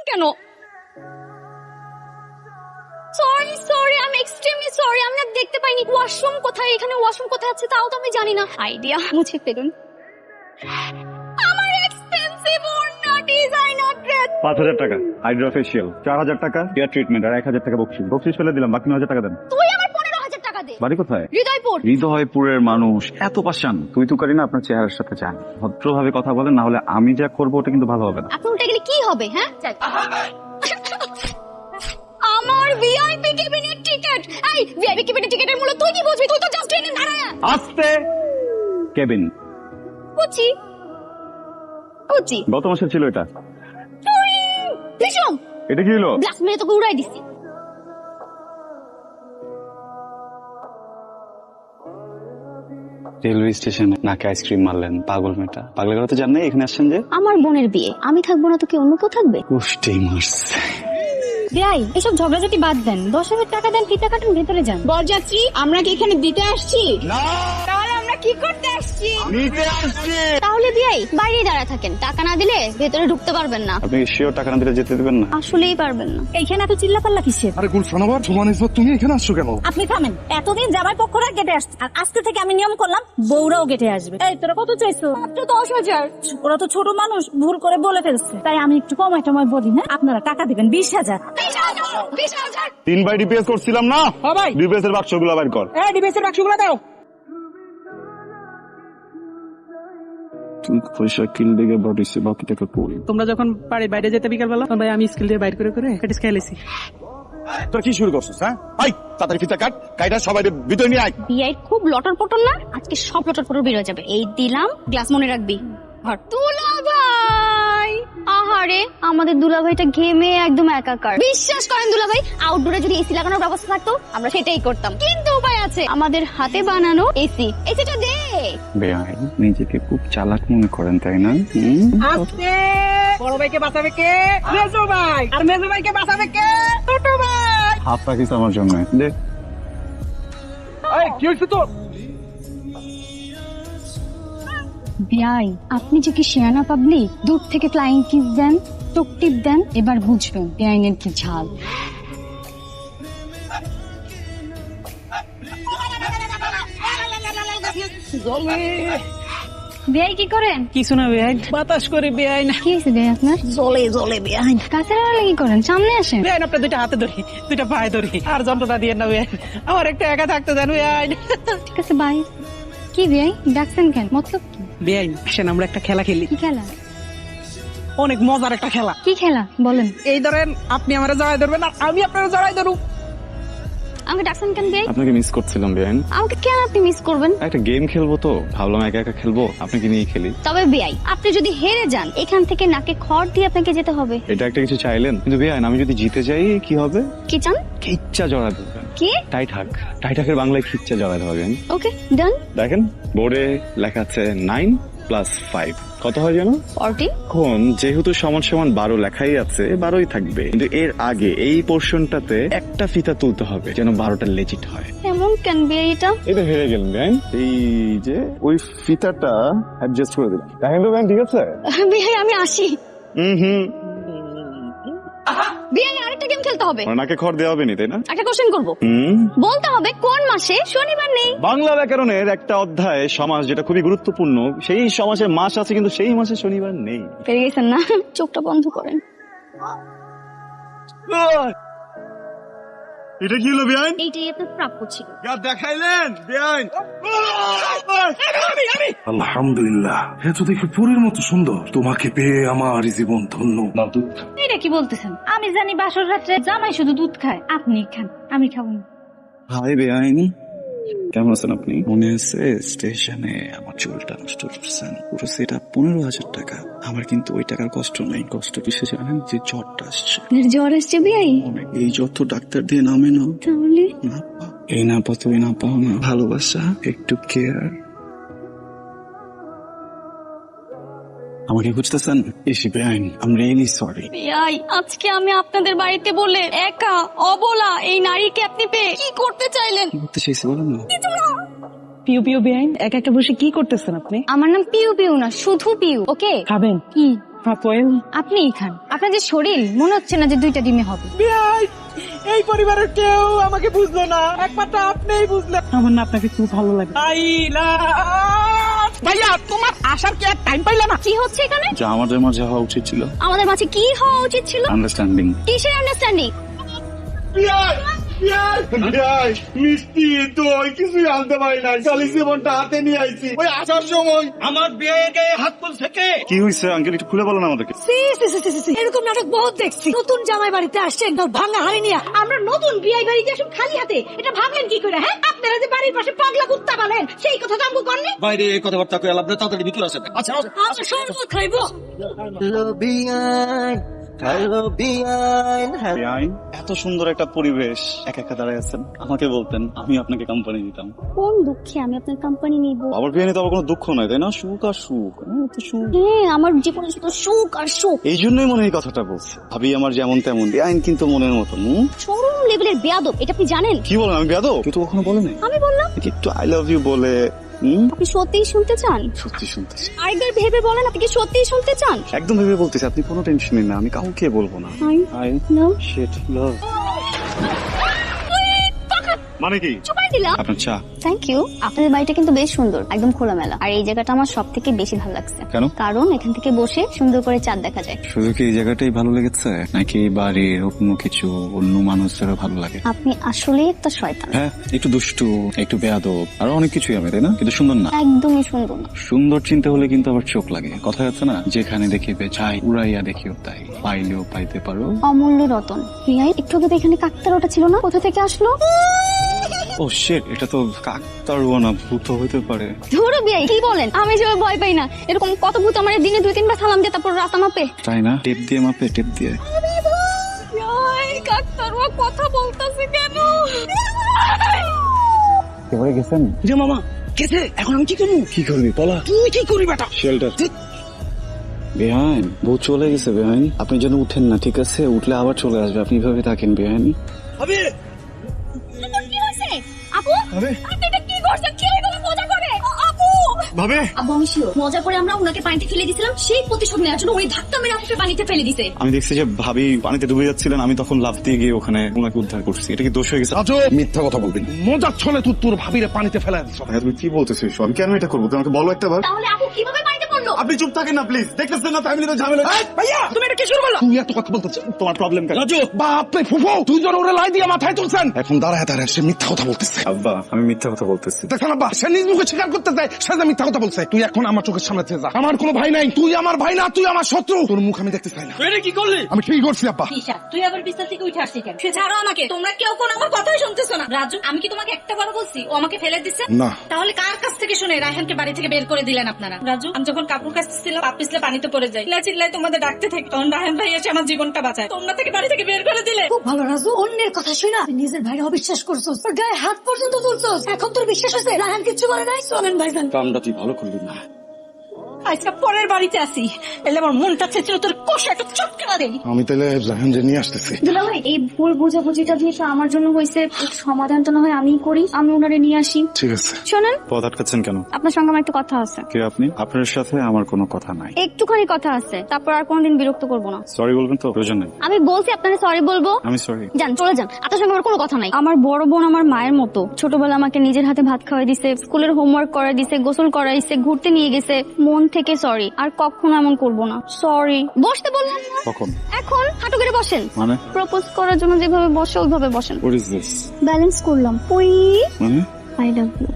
কেন? Sorry sorry, আমি extremely sorry, আমি না দেখতে পাইনি ওয়াশরুম কোথায়, এখানে ওয়াশরুম কোথায় আছে তাও তো আমি জানি না। আইডিয়া মুছে ফেলুন। আমার এক্সপেন্সিভ ওড়না, ডিজাইনার ড্রেস। 5,000 টাকা হাইড্রা ফেশিয়াল, 4,000 টাকা হেয়ার ট্রিটমেন্ট, আর 1,000 টাকা বকশিস। বকশিস ফেলে দিলাম, বাকি 9,000 টাকা দেন। তুই আমার 15,000 টাকা দে। বাড়ি কোথায়? হৃদয়পুর। হৃদয়পুরের মানুষ এত পাশান, তুই তো করি না আপনার চেহারার সাথে চান। ভদ্রভাবে কথা বলেন, না হলে আমি যা করবো ওটা কিন্তু ভালো হবে না। আপনি উল্টে গেলে কি হবে? হ্যাঁ, আমার ভিআইপি কেবিনের টিকেট। এই ভিআইপি কেবিনের টিকেটের মূল্য তুই কি বুঝবি? তুই তো জাস্ট ট্রেনে দাঁড়ায়। আস্তে কেবিন বুঝছি বুঝছি। গত মাসের ছিল এটা। ভীষণ এটা কি হলো? গ্লাস মেরে তোকে উড়াই দিছি। রেলওয়ে স্টেশনে নাকে আইসক্রিম মারলেন, পাগল মেটা। পাগলের কথা জান নাই এখানে আসছেন যে? আমার বোনের বিয়ে, আমি থাকবো না তো কি অন্য কেউ থাকবে? কুষ্টি মারছে। ভাই এসব ঝগড়াঝাটি বাদ দেন, 10,000 টাকা দেন, ফিতা কাটুন, ভেতরে যান। বরযাত্রী আমরা কি এখানে দিতে আসছি? না, তাহলে আমরা কি করতে আসছি? নিতে আসছে। তাহলে বিয়াই বাইরেই দাঁড়া থাকেন, টাকা না দিলে ভেতরে ঢুকতে পারবেন না। আপনি শিওর টাকা না দিলে যেতে দেবেন না? আসলেই পারবেন না। এইখানে এত চিল্লাপাল্লা কিসের? আরে গুলশান আবার সমান ইসবত, তুমি এখানে আসছো কেন? আপনি থামেন। এতদিন জামাই পক্ষরা গেটে আসছে, আর আজকে থেকে আমি নিয়ম করলাম বউরাও গেটে আসবে। এই তোরা কত চাইছো? মাত্র 10,000। ওরা তো ছোট মানুষ, ভুল করে বলে ফেলছে, তাই আমি একটু কমাই টমাই বলি। হ্যাঁ, আপনারা টাকা দিবেন 20,000। 20,000। 3 বাই ডিপিএস করছিলাম না? হ্যাঁ ভাই। ডিপিএস এর বাক্সগুলো বাইর কর। এই ডিবেসের বাক্সগুলো দাও। তুই পয়সা কিল দিকে বডিছে, বাকি টাকা কই? তোমরা যখন বাড়ির বাইরে যেতে বিকাল বেলা, তখন ভাই আমি স্কিল দিয়ে বাইর করে প্র্যাকটিস খেয়ে লেছি। তোর কি শুরু করছিস? হ্যাঁ আই তাড়াতাড়ি ফিতা কাট, কাইটা সবাই ভিতরে নিয়ে আয়। বিয়াই খুব লটর পটর না, আজকে সব লটর পটর বের হয়ে যাবে। এই দিলাম, গ্লাস মনে রাখবি। দুলা ভাই, আহারে আমাদের দুলা ভাইটা ঘেমে একদম একাকার। বিশ্বাস করেন দুলা ভাই, আউটডোরে যদি এসি লাগানোর ব্যবস্থা থাকতো আমরা সেটাই করতাম, কিন্তু উপায় আছে, আমাদের হাতে বানানো এসি। এসিটা দে। বেআই নিজেকে খুব চালাক মনে করেন তাই না? আজকে বড় ভাইকে বাঁচাবে কে? মেজো ভাই। আর মেজো ভাইকে বাঁচাবে কে? ছোট ভাই। হাত রাখিস আমার জন্য। দে। এই কি হইছে তোর? বিয়াই আপনি যে কি শেয়ানা পাবলিক, দূর থেকে ফ্লাইং কিস দেন, চোখ টিপ দেন, এবার বুঝবেন বেআইনের কি ঝাল। বেআই কি করেন? কিছু না বেআইন, বাতাস করে বেআইন। কি হয়েছে বেআই আপনার? জলে জলে বেআইন। কাছের আড়ালে কি করেন? সামনে আসেন। বেআইন আপনার দুইটা হাতে ধরি, দুইটা পায়ে ধরি, আর যন্ত্রণা দিয়ে না বেআইন। আমার একটা একা থাকতে দেন বেআইন। ঠিক আছে বাই। কি বেআই ডাকছেন কেন? মতলব কি? বেআইন আসেন আমরা একটা খেলা খেলি, কি খেলা? অনেক মজার একটা খেলা। কি খেলা বলেন? এই ধরেন আপনি আমার জড়াই ধরবেন, আর আমি আপনার জড়াই ধরু। আমাকে ডাকছেন কেন বেআই? আপনাকে মিস করছিলাম বেআইন। আমাকে কেন আপনি মিস করবেন? একটা গেম খেলবো তো ভাবলাম একা একা খেলবো, আপনাকে নিয়ে খেলি। তবে বেআই আপনি যদি হেরে যান, এখান থেকে নাকে খড় দিয়ে আপনাকে যেতে হবে। এটা একটা কিছু চাইলেন, কিন্তু বেআইন আমি যদি জিতে যাই কি হবে? কি চান? খিচ্চা জড়া দেবেন। কি? টাইঠাক, টাইঠাকের বাংলায় খিচ্চা জড়া দেবেন। ওকে ডান। দেখেন বোর্ডে লেখা আছে 9 + 5 কত হয় জানো? 40। এখন যেহেতু সমান সমান 12 লেখাই আছে, 12ই থাকবে, কিন্তু এর আগে এই পোর্শনটাতে একটা ফিতা তুলতে হবে যেন 12টা লেজিট হয়। এমন কেন বেআই এটা? এটা হেরে গেলেন বেআইন। এই যে ওই ফিতাটা অ্যাডজাস্ট করে দিলাম, দেখেন তো বেআইন ঠিক আছে? বেআই আমি আসি। হুম বেআই আরেকটা গেম খেলতে হবে। নাকে খড় দেওয়া হবে নি তাই না? একটা কোশ্চেন করব, বলতে হবে কোন মাসে শনিবার নেই। বাংলা ব্যাকরণের একটা অধ্যায় সমাস, যেটা খুবই গুরুত্বপূর্ণ, সেই সমাসের মাস আছে কিন্তু সেই মাসে শনিবার নেই। পেরে গেছেন না? চোখটা বন্ধ করেন। এটা কি হলো বেআইন? এইটাই আপনার প্রাপ্য ছিল। দেখাইলেন বেআইন। আলহামদুলিল্লাহ, এ তো দেখি পুরীর মতো সুন্দর। তোমাকে পেয়ে আমার জীবন ধন্য। না দুধ এটা কি বলতেছেন? আমি জানি বাসর রাত্রে জামাই শুধু দুধ খায়, আপনি খান, আমি খাবো না। হাই বেআইন, কেমন আছেন আপনি? মনে আছে স্টেশনে আমার চুলটা নষ্ট করছেন, পুরো সেটা 15,000 টাকা। আমার কিন্তু ওই টাকার কষ্ট নাই, কষ্ট কিসে জানেন? যে জ্বরটা আসছে। জ্বর আসছে বেআই? এই যত ডাক্তার দিয়ে নামে না, তাহলে না পাও, এই না পাও তুই না পাও না, ভালোবাসা একটু কেয়ার। আমাকে বুঝতেছেন? এসে বেআইন আই রিয়েলি সরি। বেআই আজকে আমি আপনাদের বাড়িতে বলে একা অবলা এই নারীকে আপনি পেয়ে কি করতে চাইলেন? কি করতে চাইছি বলেন না? পিউ পিউ বেআইন, একা একটা বসে কি করতেছেন আপনি? আমার নাম পিউ পিউ না, শুধু পিউ। ওকে খাবেন? কি? আপনি খান। আপনার যে শরীর মনে হচ্ছে না যে 2টা ডিমে হবে। বিয়াই, এই পরিবারের কেউ আমাকে বুঝলো না, একমাত্র আপনিই বুঝলেন। আমার না আপনাকে খুব ভালো লাগে। ভাইয়া, তোমার আসার কি এক টাইম পাইলা না? কি হচ্ছে এখানে? যা আমাদের মাঝে হওয়া উচিত ছিল, আমাদের মাঝে কি হওয়া উচিত ছিল? আন্ডারস্ট্যান্ডিং। কিসের আন্ডারস্ট্যান্ডিং? মিষ্টি দই কিছুই আনতে পারি না, খালি জীবনটা হাতে নিয়ে আইছি। ওই আসার সময় আমার বিয়ে গায়ে হাত তুলছে কে? কি হয়েছে আঙ্কেল, একটু খুলে বলেন আমাদেরকে। এরকম নাটক বহুত দেখছি। নতুন জামাই বাড়িতে আসছে একদম ভাঙা হাড়ি নিয়ে। আমরা নতুন বিয়ে বাড়িতে আসুন খালি হাতে, এটা ভাবলেন কি করে? হ্যাঁ, আপনারা যে বাড়ির পাশে পাগলা কুত্তা পালেন, সেই কথা তো আমগো করনি। বাইরে এই কথাবার্তা কই আলাপ না, তাড়াতাড়ি ভিতরে আসেন। আচ্ছা আমরা শরবত খাইবো। বেআইন, এত সুন্দর একটা পরিবেশ একা একা দাঁড়ায় আছেন, আমাকে বলতেন আমি আপনাকে কোম্পানি দিতাম। কোন দুঃখে আমি আপনার কোম্পানি নিব? আবার বিয়ে নিতে আবার কোনো দুঃখ নয়, তাই না? সুখ আর সুখ, তো সুখ। হ্যাঁ, আমার জীবনে শুধু সুখ আর সুখ। এই জন্যই মনে হয় এই কথাটা বলছি। ভাবি আমার যেমন তেমন, বেআইন কিন্তু মনের মতো। চরম লেভেলের বেয়াদব, এটা আপনি জানেন? কি বলেন? আমি বেয়াদব? কেউ তো কখনো বলে নাই। আমি বললাম। একটু আই লাভ ইউ বলে। আপনি সত্যিই শুনতে চান? সত্যি শুনতেছি। আরেকবার ভেবে বলেন, আপনি কি সত্যিই শুনতে চান? একদম ভেবে বলতেছি, আপনি কোনো টেনশন নিন না, আমি কাউকে বলবো না। I love shit love. মানে কি? চুপাই দিলাম। আপনার চা। Thank you. আপনাদের বাড়িটা কিন্তু বেশ সুন্দর, একদম খোলামেলা। আর এই জায়গাটা আমার সব থেকে বেশি ভালো লাগছে। কেন? কারণ এখান থেকে বসে সুন্দর করে চাঁদ দেখা যায়। শুধু কি এই জায়গাটাই ভালো লেগেছে, নাকি বাড়ির অন্য কিছু অন্য মানুষদেরও ভালো লাগে? আপনি আসলেই একটা শয়তান। হ্যাঁ, একটু দুষ্টু, একটু বেয়াদব, আরো অনেক কিছুই আমি, তাই না? কিন্তু সুন্দর না। একদমই সুন্দর না। সুন্দর চিনতে হলে কিন্তু আবার চোখ লাগে। কথা আছে না, যেখানে দেখিবে চাই উড়াইয়া দেখিও তাই, পাইলেও পাইতে পারো অমূল্য রতন। রিয়াই, একটু আগে তো এখানে কাকতারটা ছিল না, কোথা থেকে আসলো? ও শিট, এটা তো কাকতাড়ুয়া না, ভূত হইতে পারে। ধরো বিয়াই, কি বলেন? আমি যেভাবে ভয় পাই না, এরকম কত ভূত আমার দিনে 2-3 বার সালাম দিয়ে তারপর রাস্তা মাপে। তাই না? টেপ দিয়ে মাপে, টেপ দিয়ে। কাকতারুয়া কথা বলতেছে কেন? এবারে গেছেন যে মামা কেসে, এখন আমি কি করবো? কি করবি বলা? তুই কি করবি বেটা? শেল্টার। বেহাইন, বউ চলে গেছে বেহাইন, আপনি যেন উঠেন না, ঠিক আছে? উঠলে আবার চলে আসবে, আপনি এভাবে থাকেন বেহাইন। হবে কি হয়েছে? আপু, আরে আপনি এটা কি করছেন? কে এগুলো মজা করে? আপু, ভাবে আব্বু আমি শিওর মজা করে আমরা ওনাকে পানিতে ফেলে দিয়েছিলাম, সেই প্রতিশোধ নেওয়ার জন্য উনি ধাক্কা মেরে আমাকে পানিতে ফেলে দিয়েছে। আমি দেখছি যে ভাবি পানিতে ডুবে যাচ্ছিলেন, আমি তখন লাফ দিয়ে গিয়ে ওখানে ওনাকে উদ্ধার করছি। এটা কি দোষ হয়ে গেছে? আজও মিথ্যা কথা বলবি, মজার ছলে তুই তোর ভাবিরে পানিতে ফেলা দিস। ভাইয়া, তুমি কি বলতেছিস? আমি কেন এটা করবো? তুমি আমাকে বলো একটা বার। তাহলে আপু কিভাবে পানিতে পড়লো? আপনি চুপ থাকেন না প্লিজ, দেখতেছেন না ফ্যামিলিতে ঝামেলা। ভাইয়া, তুমি এটা কি শুরু করলো? তুই এত কথা বলতেছিস, তোমার প্রবলেম কেন? রাজু বাপরে ফুফু, তুই জন ওরে লাই দিয়ে মাথায় তুলছেন, এখন দাঁড়ায় দাঁড়ায় সে মিথ্যা কথা বলতেছে। আব্বা, আমি মিথ্যা কথা বলতেছি। দেখেন আব্বা, সে নিজ মুখে স্বীকার করতে চায় সে যে মিথ্যা কথা বলছে। তুই এখন আমার চোখের সামনে থেকে যা, আমার কোনো ভাই নাই, তুই আমার ভাই না, তুই আমার শত্রু। তোর মুখ আমি দেখতে চাই না। এটা কি করলি? আমি ঠিক করছি আব্বা। ঈশা, তুই আবার বিছানা থেকে উঠে আসছিস কেন? সে ছাড়ো আমাকে, তোমরা কেউ কোনো আমার কথাই শুনতেছো না। রাজু, আমি কি তোমাকে একটা বার বলছি ও আমাকে ফেলে দিচ্ছে? না। তাহলে কার কাছ থেকে শুনে রায়হানকে বাড়ি থেকে বের করে দিলেন আপনারা? রাজু, আমি যখন কাপড় কাচতেছিলাম পা পিছলে পানিতে পড়ে যাই, চিল্লাই তোমাদের ডাকতে থাকি, তখন রায়হান ভাই এসে আমার জীবনটা বাঁচায়। তোমরা থেকে বাড়ি থেকে বের করে দিলে। খুব ভালো রাজু, অন্যের কথা শুনে তুই নিজের ভাইরে অবিশ্বাস করছস, তোর গায়ে হাত পর্যন্ত তুলছস। এখন তোর বিশ্বাস হচ্ছে রায়হান কিচ্ছু করে নাই? চলেন ভাইজান। কামটা তুই ভালো করলি না। আজকে পরের বাড়িতে আসি, এলে আমার মনটা চেয়েছিল তোর কষা একটা চটকা দেই। আমি তাহলে রাহান যে নিয়ে আসতেছি। দুলাভাই, এই ভুল বোঝাবুঝিটা যেহেতু আমার জন্য হয়েছে, এর সমাধানটা না হয় আমিই করি, আমি ওনারে নিয়ে আসি। ঠিক আছে। শোনেন, পথ আটকাচ্ছেন কেন? আপনার সঙ্গে আমার একটা কথা আছে। কে আপনি? আপনার সাথে আমার কোনো কথা নাই। একটুখানি কথা আছে, তারপর আর কোনোদিন বিরক্ত করবো না। সরি বলবেন তো? প্রয়োজন নেই। আমি বলছি আপনাকে সরি বলবো। আমি সরি। যান, চলে যান, আপনার সঙ্গে আমার কোনো কথা নাই। আমার বড় বোন আমার মায়ের মতো, ছোটবেলা আমাকে নিজের হাতে ভাত খাওয়াই দিছে, স্কুলের হোমওয়ার্ক করাই দিছে, গোসল করাইছে, ঘুরতে নিয়ে গেছে। মন থেকে সরি, আর কখনো এমন করবো না। সরি। বসতে বললাম না? কখন? এখন হাঁটু করে বসেন। মানে? প্রপোজ করার জন্য যেভাবে বসে ওইভাবে বসেন। What is this? ব্যালেন্স করলাম। ওই মানে? I love you.